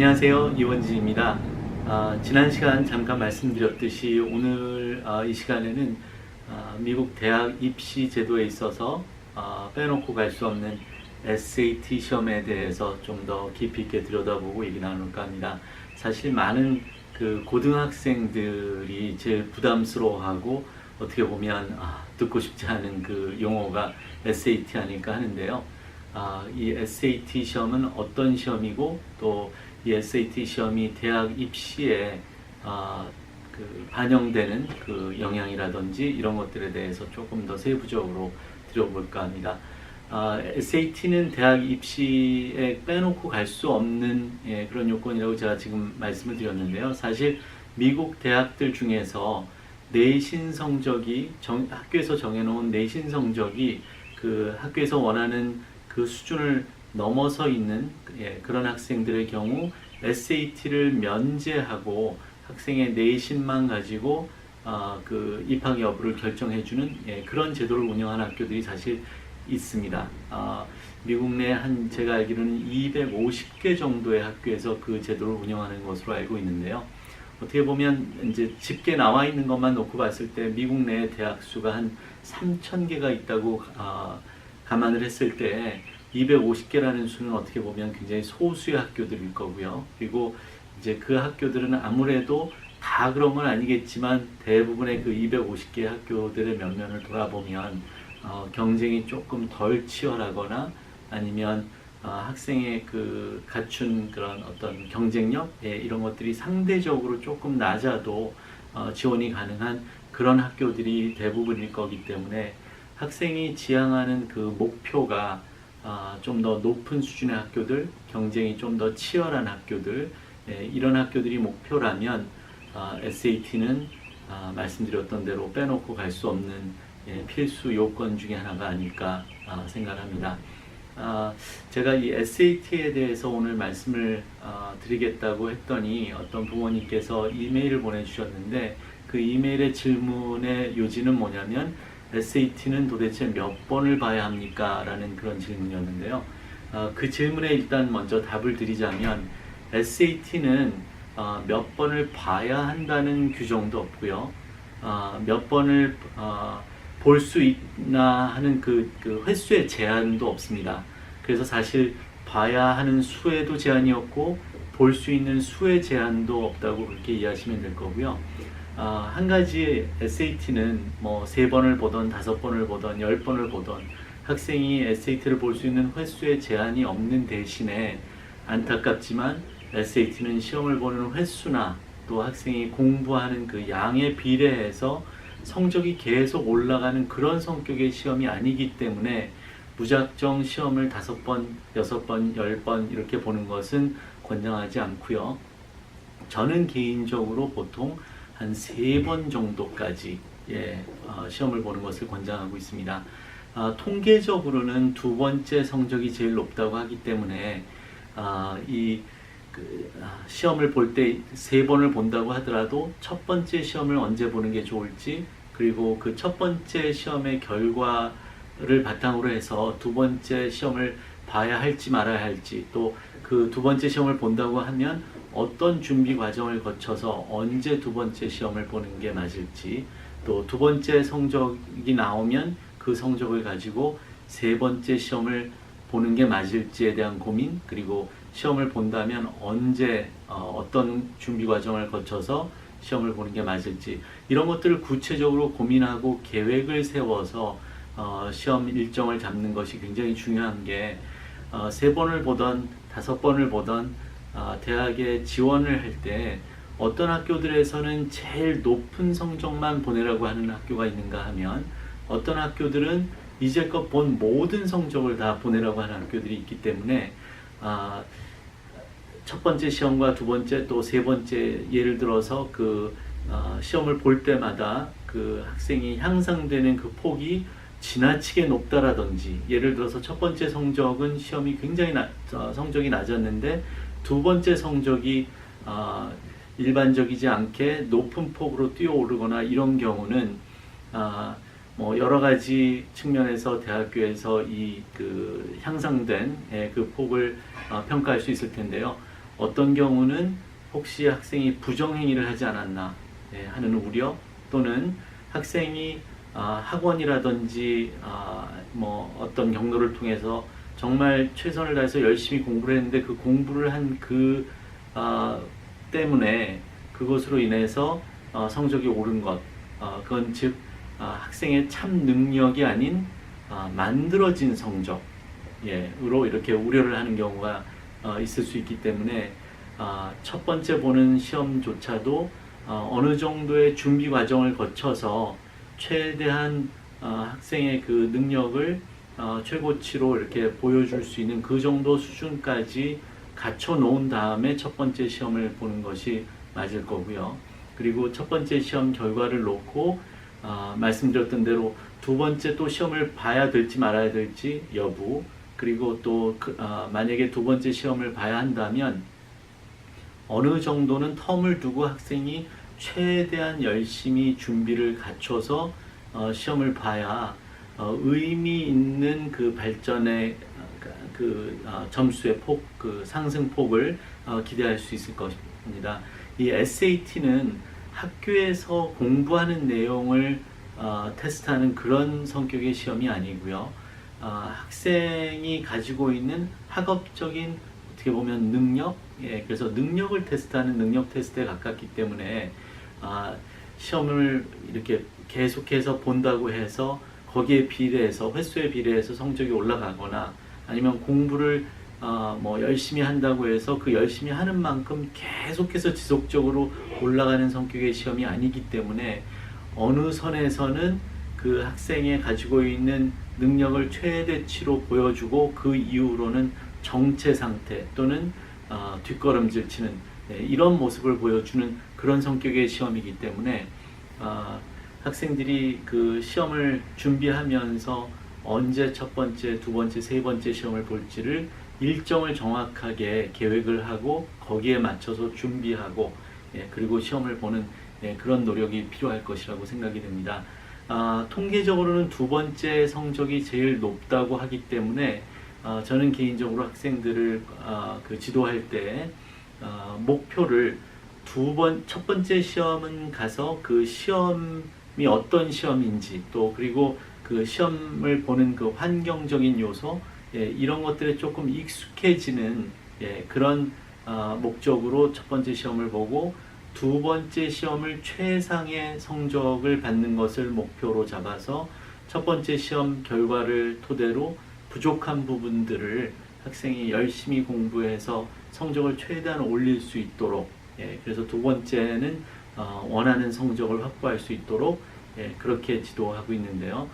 안녕하세요. 이원진입니다. 지난 시간 잠깐 말씀드렸듯이 오늘 이 시간에는 미국 대학 입시 제도에 있어서 빼놓고 갈 수 없는 SAT 시험에 대해서 좀 더 깊이 있게 들여다보고 얘기 나눌까 합니다. 사실 많은 그 고등학생들이 제일 부담스러워하고 어떻게 보면 듣고 싶지 않은 그 용어가 SAT 아닐까 하는데요. 이 SAT 시험은 어떤 시험이고 또 이 SAT 시험이 대학 입시에 그 반영되는 그 영향이라든지 이런 것들에 대해서 조금 더 세부적으로 들어볼까 합니다. SAT는 대학 입시에 빼놓고 갈 수 없는 그런 요건이라고 제가 지금 말씀을 드렸는데요. 사실 미국 대학들 중에서 내신 성적이 학교에서 정해놓은 내신 성적이 그 학교에서 원하는 그 수준을 넘어서 있는 그런 학생들의 경우 SAT를 면제하고 학생의 내신만 가지고 그 입학 여부를 결정해주는 그런 제도를 운영하는 학교들이 사실 있습니다. 미국 내 제가 알기로는 250개 정도의 학교에서 그 제도를 운영하는 것으로 알고 있는데요. 어떻게 보면 이제 집계 나와 있는 것만 놓고 봤을 때 미국 내 대학 수가 한 3,000개가 있다고 감안을 했을 때 250개라는 수는 어떻게 보면 굉장히 소수의 학교들일 거고요. 그리고 이제 그 학교들은 아무래도 다 그런 건 아니겠지만 대부분의 그 250개 학교들의 면면을 돌아보면 경쟁이 조금 덜 치열하거나 아니면 학생의 그 갖춘 그런 어떤 경쟁력 이런 것들이 상대적으로 조금 낮아도 지원이 가능한 그런 학교들이 대부분일 거기 때문에 학생이 지향하는 그 목표가 좀 더 높은 수준의 학교들, 경쟁이 좀 더 치열한 학교들, 이런 학교들이 목표라면 SAT는 말씀드렸던 대로 빼놓고 갈 수 없는 필수 요건 중에 하나가 아닐까 생각합니다. 제가 이 SAT에 대해서 오늘 말씀을 드리겠다고 했더니 어떤 부모님께서 이메일을 보내주셨는데 그 이메일의 질문의 요지는 뭐냐면 SAT는 도대체 몇 번을 봐야 합니까? 라는 그런 질문이었는데요. 그 질문에 일단 먼저 답을 드리자면 SAT는 몇 번을 봐야 한다는 규정도 없고요. 몇 번을 볼 수 있나 하는 그 횟수의 제한도 없습니다. 그래서 사실 봐야 하는 수에도 제한이 없고 볼 수 있는 수의 제한도 없다고 그렇게 이해하시면 될 거고요. 한 가지 SAT는 뭐 3번을 보던 5번을 보던 10번을 보던 학생이 SAT를 볼 수 있는 횟수의 제한이 없는 대신에 안타깝지만 SAT는 시험을 보는 횟수나 또 학생이 공부하는 그 양에 비례해서 성적이 계속 올라가는 그런 성격의 시험이 아니기 때문에 무작정 시험을 5번, 6번, 10번 이렇게 보는 것은 권장하지 않고요. 저는 개인적으로 보통 한 3번 정도까지 시험을 보는 것을 권장하고 있습니다. 통계적으로는 2번째 성적이 제일 높다고 하기 때문에 시험을 볼 때 3번을 본다고 하더라도 첫 번째 시험을 언제 보는 게 좋을지 그리고 그 첫 번째 시험의 결과를 바탕으로 해서 두 번째 시험을 봐야 할지 말아야 할지 또 그 두 번째 시험을 본다고 하면 어떤 준비 과정을 거쳐서 언제 두 번째 시험을 보는 게 맞을지 또 두 번째 성적이 나오면 그 성적을 가지고 세 번째 시험을 보는 게 맞을지에 대한 고민 그리고 시험을 본다면 언제 어떤 준비 과정을 거쳐서 시험을 보는 게 맞을지 이런 것들을 구체적으로 고민하고 계획을 세워서 시험 일정을 잡는 것이 굉장히 중요한 게 3번을 보던 5번을 보던 대학에 지원을 할 때 어떤 학교들에서는 제일 높은 성적만 보내라고 하는 학교가 있는가 하면 어떤 학교들은 이제껏 본 모든 성적을 다 보내라고 하는 학교들이 있기 때문에 첫 번째 시험과 두 번째 또 세 번째 예를 들어서 그 시험을 볼 때마다 그 학생이 향상되는 그 폭이 지나치게 높다라든지 예를 들어서 첫 번째 성적은 시험이 굉장히 성적이 낮았는데 두 번째 성적이 일반적이지 않게 높은 폭으로 뛰어오르거나 이런 경우는 뭐 여러 가지 측면에서 대학교에서 그 향상된 그 폭을 평가할 수 있을 텐데요. 어떤 경우는 혹시 학생이 부정행위를 하지 않았나 하는 우려, 또는 학생이 학원이라든지 뭐 어떤 경로를 통해서 정말 최선을 다해서 열심히 공부를 했는데 그 공부를 한 때문에 그것으로 인해서 성적이 오른 것, 그건 즉 학생의 참 능력이 아닌 만들어진 성적, 으로 이렇게 우려를 하는 경우가 있을 수 있기 때문에 첫 번째 보는 시험조차도 어느 정도의 준비 과정을 거쳐서 최대한 학생의 그 능력을 최고치로 이렇게 보여줄 수 있는 그 정도 수준까지 갖춰 놓은 다음에 첫 번째 시험을 보는 것이 맞을 거고요. 그리고 첫 번째 시험 결과를 놓고 말씀드렸던 대로 두 번째 또 시험을 봐야 될지 말아야 될지 여부, 그리고 또 만약에 두 번째 시험을 봐야 한다면 어느 정도는 텀을 두고 학생이 최대한 열심히 준비를 갖춰서 시험을 봐야 의미 있는 그 발전의 점수의 그 상승폭을 기대할 수 있을 것입니다. 이 SAT는 학교에서 공부하는 내용을 테스트하는 그런 성격의 시험이 아니고요. 학생이 가지고 있는 학업적인 어떻게 보면 능력, 그래서 능력을 테스트하는 능력 테스트에 가깝기 때문에 시험을 이렇게 계속해서 본다고 해서 거기에 비례해서 횟수에 비례해서 성적이 올라가거나 아니면 공부를 뭐 열심히 한다고 해서 그 열심히 하는 만큼 계속해서 지속적으로 올라가는 성격의 시험이 아니기 때문에 어느 선에서는 그 학생의 가지고 있는 능력을 최대치로 보여주고 그 이후로는 정체 상태 또는 뒷걸음질 치는 이런 모습을 보여주는 그런 성격의 시험이기 때문에 학생들이 그 시험을 준비하면서 언제 첫 번째, 두 번째, 세 번째 시험을 볼지를 일정을 정확하게 계획을 하고 거기에 맞춰서 준비하고 그리고 시험을 보는 그런 노력이 필요할 것이라고 생각이 됩니다. 통계적으로는 두 번째 성적이 제일 높다고 하기 때문에 저는 개인적으로 학생들을 지도할 때 목표를 첫 번째 시험은 가서 그 시험이 어떤 시험인지 또 그리고 그 시험을 보는 그 환경적인 요소 이런 것들에 조금 익숙해지는 그런 목적으로 첫 번째 시험을 보고 두 번째 시험을 최상의 성적을 받는 것을 목표로 잡아서 첫 번째 시험 결과를 토대로 부족한 부분들을 학생이 열심히 공부해서 성적을 최대한 올릴 수 있도록 그래서 두 번째는 원하는 성적을 확보할 수 있도록 그렇게 지도하고 있는데요.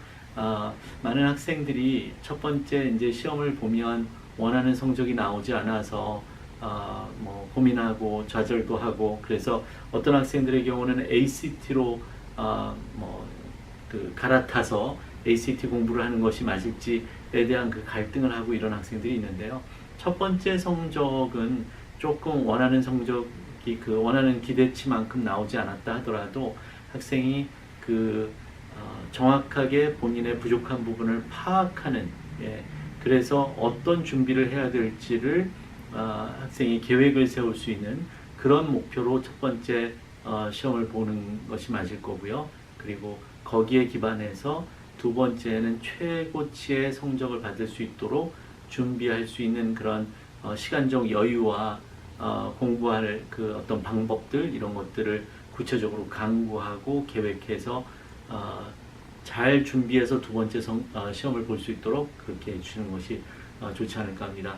많은 학생들이 첫 번째 이제 시험을 보면 원하는 성적이 나오지 않아서 뭐 고민하고 좌절도 하고 그래서 어떤 학생들의 경우는 ACT로 갈아타서 ACT 공부를 하는 것이 맞을지에 대한 그 갈등을 하고 이런 학생들이 있는데요. 첫 번째 성적은 조금 원하는 성적이 그 원하는 기대치만큼 나오지 않았다 하더라도 학생이 정확하게 본인의 부족한 부분을 파악하는 그래서 어떤 준비를 해야 될지를 학생이 계획을 세울 수 있는 그런 목표로 첫 번째 시험을 보는 것이 맞을 거고요. 그리고 거기에 기반해서 두 번째는 최고치의 성적을 받을 수 있도록 준비할 수 있는 그런 시간적 여유와 공부할 그 어떤 방법들 이런 것들을 구체적으로 강구하고 계획해서 잘 준비해서 두 번째 시험을 볼 수 있도록 그렇게 해주시는 것이 좋지 않을까 합니다.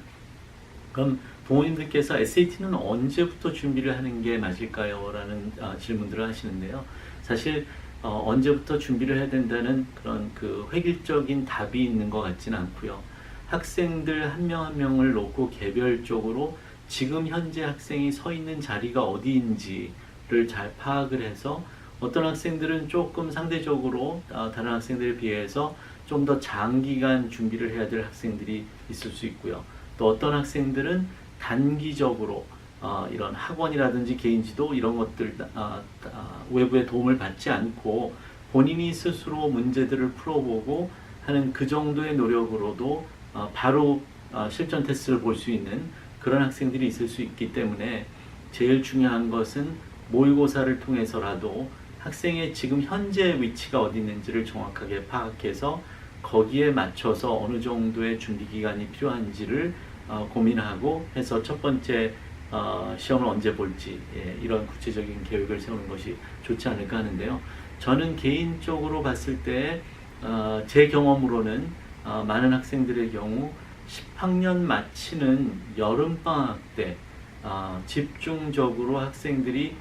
그럼 부모님들께서 SAT는 언제부터 준비를 하는 게 맞을까요? 라는 질문들을 하시는데요. 사실 언제부터 준비를 해야 된다는 그런 그 획일적인 답이 있는 것 같지는 않고요. 학생들 한 명 한 명을 놓고 개별적으로 지금 현재 학생이 서 있는 자리가 어디인지를 잘 파악을 해서 어떤 학생들은 조금 상대적으로 다른 학생들에 비해서 좀 더 장기간 준비를 해야 될 학생들이 있을 수 있고요. 또 어떤 학생들은 단기적으로 이런 학원이라든지 개인 지도 이런 것들 외부의 도움을 받지 않고 본인이 스스로 문제들을 풀어보고 하는 그 정도의 노력으로도 바로 실전 테스트를 볼 수 있는 그런 학생들이 있을 수 있기 때문에 제일 중요한 것은 모의고사를 통해서라도 학생의 지금 현재 위치가 어디 있는지를 정확하게 파악해서 거기에 맞춰서 어느 정도의 준비 기간이 필요한지를 고민하고 해서 첫 번째 시험을 언제 볼지 이런 구체적인 계획을 세우는 것이 좋지 않을까 하는데요. 저는 개인적으로 봤을 때 제 경험으로는 많은 학생들의 경우 10학년 마치는 여름방학 때 집중적으로 학생들이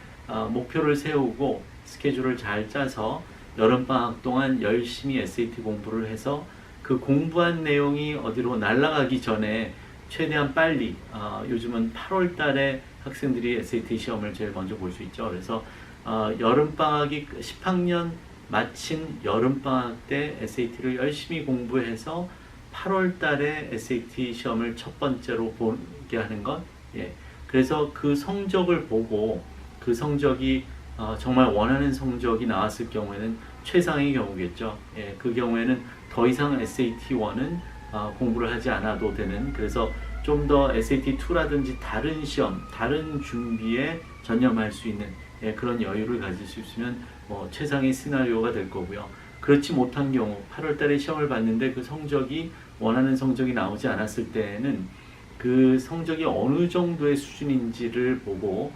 목표를 세우고 스케줄을 잘 짜서 여름방학 동안 열심히 SAT 공부를 해서 그 공부한 내용이 어디로 날아가기 전에 최대한 빨리 요즘은 8월 달에 학생들이 SAT 시험을 제일 먼저 볼 수 있죠. 그래서 여름방학이 10학년 마친 여름방학 때 SAT를 열심히 공부해서 8월 달에 SAT 시험을 첫 번째로 보게 하는 것. 그래서 그 성적을 보고 그 성적이 정말 원하는 성적이 나왔을 경우에는 최상의 경우겠죠. 그 경우에는 더 이상 SAT1은 공부를 하지 않아도 되는, 그래서 좀 더 SAT2라든지 다른 시험, 다른 준비에 전념할 수 있는 그런 여유를 가질 수 있으면 최상의 시나리오가 될 거고요. 그렇지 못한 경우 8월 달에 시험을 봤는데 그 성적이 원하는 성적이 나오지 않았을 때에는 그 성적이 어느 정도의 수준인지를 보고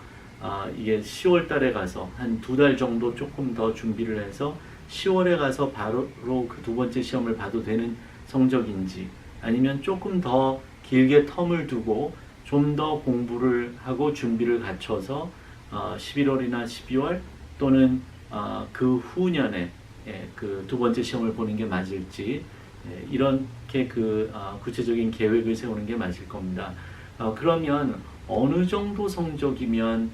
이게 10월 달에 가서 한 2달 정도 조금 더 준비를 해서 10월에 가서 바로 그 두 번째 시험을 봐도 되는 성적인지, 아니면 조금 더 길게 텀을 두고 좀 더 공부를 하고 준비를 갖춰서 11월이나 12월 또는 그 후년에 그 두 번째 시험을 보는 게 맞을지, 이렇게 구체적인 계획을 세우는 게 맞을 겁니다. 그러면 어느 정도 성적이면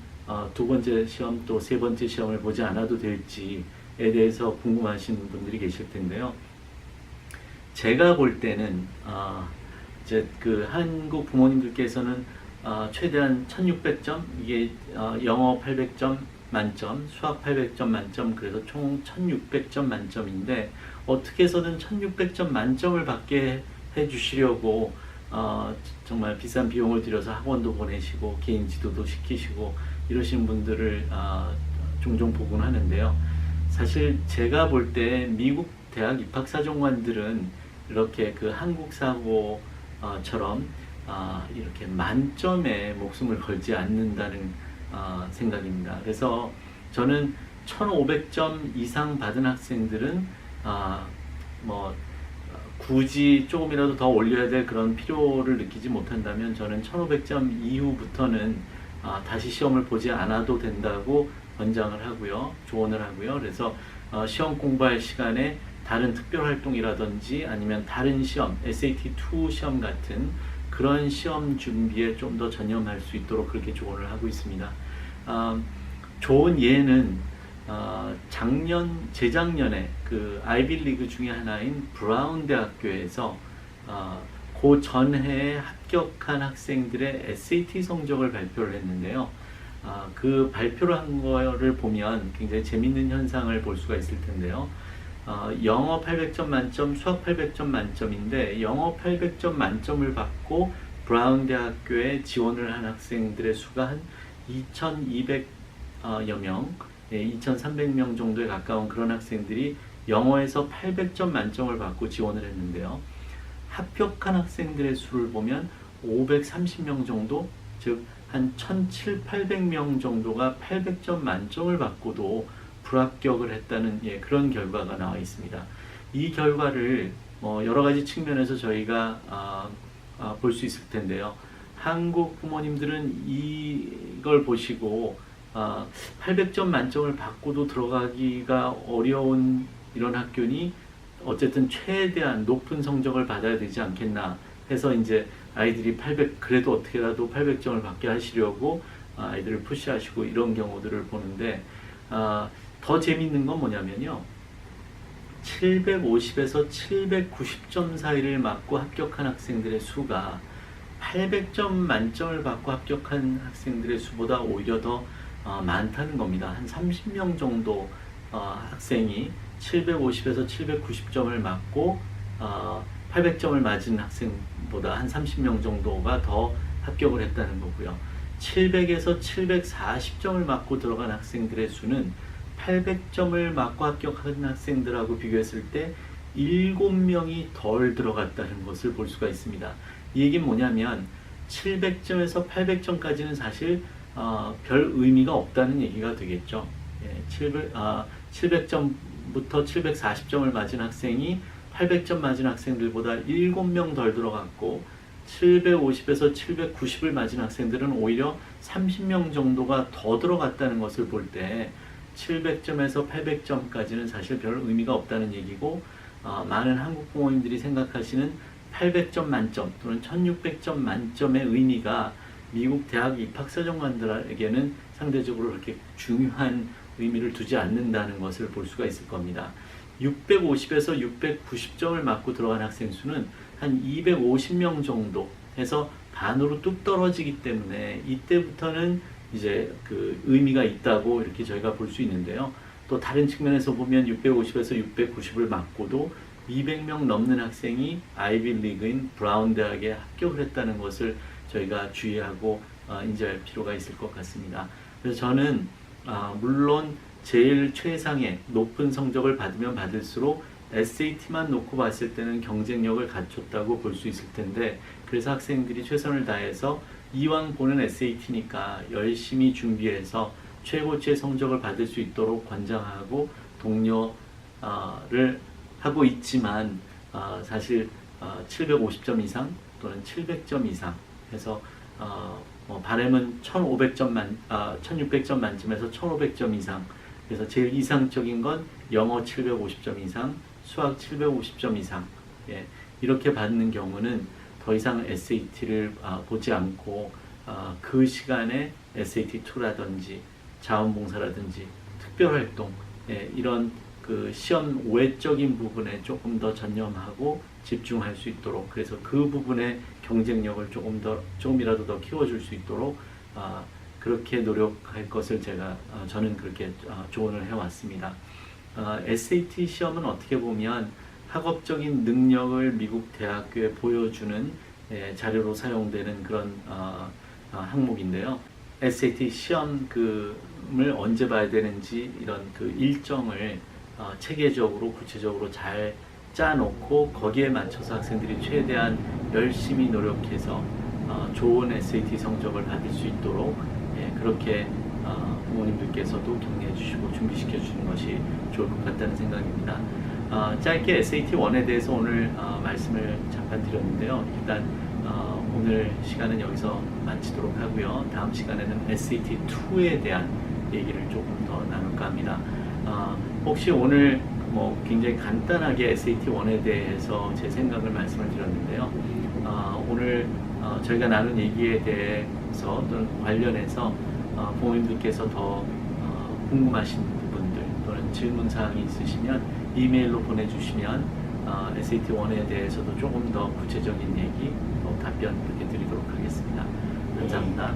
두 번째 시험 또 세 번째 시험을 보지 않아도 될지에 대해서 궁금하신 분들이 계실 텐데요. 제가 볼 때는 이제 그 한국 부모님들께서는 최대한 1600점, 이게 영어 800점 만점, 수학 800점 만점, 그래서 총 1600점 만점인데 어떻게 해서든 1600점 만점을 받게 해주시려고 정말 비싼 비용을 들여서 학원도 보내시고 개인 지도도 시키시고 이러시는 분들을 종종 보곤 하는데요. 사실 제가 볼 때 미국 대학 입학사정관들은 이렇게 그 한국사고처럼 이렇게 만점에 목숨을 걸지 않는다는 생각입니다. 그래서 저는 1500점 이상 받은 학생들은 굳이 조금이라도 더 올려야 될 그런 필요를 느끼지 못한다면 저는 1500점 이후부터는 다시 시험을 보지 않아도 된다고 권장을 하고요, 조언을 하고요. 그래서 시험 공부할 시간에 다른 특별 활동이라든지 아니면 다른 시험, SAT2 시험 같은 그런 시험 준비에 좀 더 전념할 수 있도록 그렇게 조언을 하고 있습니다. 좋은 예는 재작년에 그 아이비리그 중에 하나인 브라운 대학교에서 그 전해에 합격한 학생들의 SAT 성적을 발표를 했는데요. 그 발표를 한 거를 보면 굉장히 재밌는 현상을 볼 수가 있을 텐데요. 영어 800점 만점, 수학 800점 만점인데 영어 800점 만점을 받고 브라운 대학교에 지원을 한 학생들의 수가 한 2200여 명, 2300명 정도에 가까운 그런 학생들이 영어에서 800점 만점을 받고 지원을 했는데요. 합격한 학생들의 수를 보면 530명 정도, 즉 한 1700~800명 정도가 800점 만점을 받고도 불합격을 했다는 그런 결과가 나와 있습니다. 이 결과를 여러 가지 측면에서 저희가 볼 수 있을 텐데요. 한국 부모님들은 이걸 보시고 800점 만점을 받고도 들어가기가 어려운 이런 학교니 어쨌든 최대한 높은 성적을 받아야 되지 않겠나 해서 이제 아이들이 그래도 어떻게라도 800점을 받게 하시려고 아이들을 푸시하시고 이런 경우들을 보는데, 더 재밌는 건 뭐냐면요, 750에서 790점 사이를 맞고 합격한 학생들의 수가 800점 만점을 받고 합격한 학생들의 수보다 오히려 더 많다는 겁니다. 한 30명 정도 학생이 750에서 790점을 맞고 800점을 맞은 학생보다 한 30명 정도가 더 합격을 했다는 거고요. 700에서 740점을 맞고 들어간 학생들의 수는 800점을 맞고 합격한 학생들하고 비교했을 때 7명이 덜 들어갔다는 것을 볼 수가 있습니다. 이 얘기는 뭐냐면 700점에서 800점까지는 사실 별 의미가 없다는 얘기가 되겠죠. 700점부터 740점을 맞은 학생이 800점 맞은 학생들보다 7명 덜 들어갔고 750에서 790을 맞은 학생들은 오히려 30명 정도가 더 들어갔다는 것을 볼 때 700점에서 800점까지는 사실 별 의미가 없다는 얘기고, 많은 한국 부모님들이 생각하시는 800점 만점 또는 1600점 만점의 의미가 미국 대학 입학사정관들에게는 상대적으로 그렇게 중요한 의미를 두지 않는다는 것을 볼 수가 있을 겁니다. 650에서 690점을 맞고 들어간 학생 수는 한 250명 정도 해서 반으로 뚝 떨어지기 때문에 이때부터는 이제 그 의미가 있다고 이렇게 저희가 볼 수 있는데요. 또 다른 측면에서 보면 650에서 690을 맞고도 200명 넘는 학생이 아이비리그인 브라운 대학에 합격을 했다는 것을 저희가 주의하고 인지할 필요가 있을 것 같습니다. 그래서 저는 물론 제일 최상의 높은 성적을 받으면 받을수록 SAT만 놓고 봤을 때는 경쟁력을 갖췄다고 볼 수 있을 텐데, 그래서 학생들이 최선을 다해서 이왕 보는 SAT니까 열심히 준비해서 최고치의 성적을 받을 수 있도록 권장하고 독려를 하고 있지만, 사실 750점 이상 또는 700점 이상 해서 바람은 1600점 만점에서 1500점 이상, 그래서 제일 이상적인 건 영어 750점 이상, 수학 750점 이상, 이렇게 받는 경우는 더 이상 SAT를 보지 않고 그 시간에 SAT2라든지 자원봉사라든지 특별활동, 이런 그 시험 외적인 부분에 조금 더 전념하고 집중할 수 있도록, 그래서 그 부분의 경쟁력을 조금이라도 더 키워줄 수 있도록 그렇게 노력할 것을 저는 그렇게 조언을 해왔습니다. SAT 시험은 어떻게 보면 학업적인 능력을 미국 대학교에 보여주는 자료로 사용되는 그런 항목인데요. SAT 시험을 언제 봐야 되는지 이런 그 일정을 체계적으로 구체적으로 잘 짜놓고 거기에 맞춰서 학생들이 최대한 열심히 노력해서 좋은 SAT 성적을 받을 수 있도록 그렇게 부모님들께서도 격려해 주시고 준비시켜 주시는 것이 좋을 것 같다는 생각입니다. 짧게 SAT1에 대해서 오늘 말씀을 잠깐 드렸는데요. 일단 오늘 시간은 여기서 마치도록 하고요. 다음 시간에는 SAT2에 대한 얘기를 조금 더 나눌까 합니다. 혹시 오늘 굉장히 간단하게 SAT1에 대해서 제 생각을 말씀을 드렸는데요. 오늘 저희가 나눈 얘기에 대해서 또는 관련해서 부모님들께서 더 궁금하신 부분들 또는 질문사항이 있으시면 이메일로 보내주시면 SAT1에 대해서도 조금 더 구체적인 얘기, 또 답변 이렇게 드리도록 하겠습니다. 감사합니다.